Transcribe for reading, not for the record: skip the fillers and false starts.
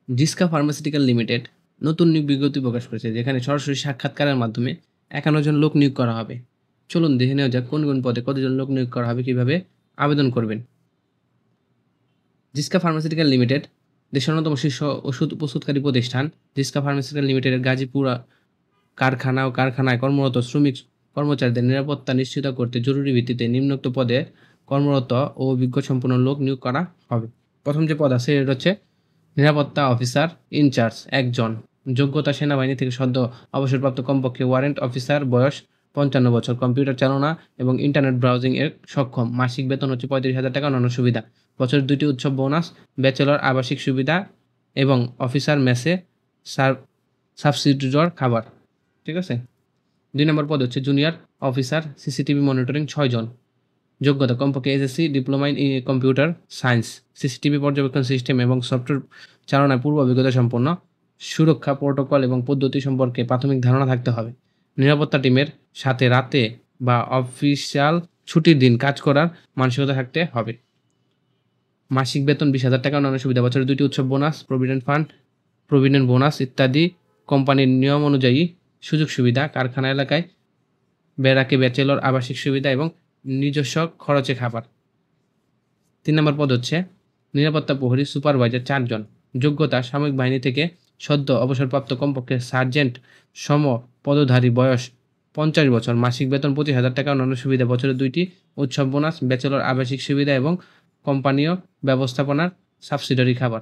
Ziska pharmaceutical limited নতুন নিয়োগ বিজ্ঞপ্তি প্রকাশ করেছে, যেখানে সরাসরি সাক্ষাৎকারের মাধ্যমে 51 জন লোক নিয়োগ করা হবে। চলুন দেখে নেওয়া যাক কোন কোন পদে কতজন লোক নিয়োগ করা হবে, কিভাবে আবেদন করবেন। জিসকা ফার্মাসিউটিক্যাল লিমিটেড দেশের অন্যতম শীর্ষ ওষুধ প্রস্তুতকারী প্রতিষ্ঠান। জিসকা ফার্মাসিউটিক্যাল লিমিটেডের গাজীপুর কারখানা ও কারখানায় কর্মরত শ্রমিক কর্মচারীদের নিরাপত্তা নিশ্চিত করতে জরুরি ভিত্তিতে নিম্নোক্ত পদে কর্মরত ও অভিজ্ঞতাসম্পন্ন লোক নিয়োগ করা হবে। প্রথম যে পদ আছে এটা হচ্ছে নিরাপত্তা অফিসার ইনচার্জ, 1 জন। যোগ্যতা সেনাবাহিনী থেকে সদ্য অবসরপ্রাপ্ত, কমপক্ষে ওয়ারেন্ট অফিসার, বয়স 55 বছর, কম্পিউটার চালনা এবং ইন্টারনেট ব্রাউজিং এর সক্ষম। মাসিক বেতন হচ্ছে 35,000 টাকা, অন্যান্য সুবিধা বছরে 2টি উৎসব বোনাস, ব্যাচেলর আবাসিক সুবিধা এবং অফিসার মেসে সাবসিডিজর খাবার। ঠিক আছে। 2 নম্বর পদ হচ্ছে জুনিয়র অফিসার সিসিটিভি মনিটরিং, 6 জন। যোগ্যতা কমপক্ষে SSC, diploma in computer science, CCTV পর্যবেক্ষণ সিস্টেম এবং সফটওয়্যার চালনায় পূর্ব অভিজ্ঞতা সম্পন্ন। সুরক্ষা প্রোটোকল এবং পদ্ধতি সম্পর্কে প্রাথমিক ধারণা থাকতে হবে। নিরাপত্তা টিমের সাথে রাতে বা অফিসিয়াল ছুটির দিন কাজ করার মানসিকতা থাকতে হবে। মাসিক বেতন 20,000 টাকা, অন্যান্য সুবিধা বছরে 2টি উৎসব বোনাস, প্রভিডেন্ট বোনাস ইত্যাদি। কোম্পানির নিয়ম অনুযায়ী সুযোগ সুবিধা, কারখানা এলাকায় বেড়াকে ব্যাচেলর আবাসিক সুবিধা এবং নিজস্ব খরচে খাবার। 3 নম্বর পদ হচ্ছে নিরাপত্তা প্রহরী সুপারভাইজার, 4 জন। যোগ্যতা সামরিক বাহিনী থেকে সদ্য অবসরপ্রাপ্ত, কমপক্ষে সার্জেন্ট সম পদধারী, বয়স 50 বছর। মাসিক বেতন 25,000 টাকা, অন্যান্য সুবিধা বছরে 2টি উৎসব বোনাস, ব্যাচেলর আবাসিক সুবিধা এবং কোম্পানীয় ব্যবস্থাপনার সাবসিডারি খাবার।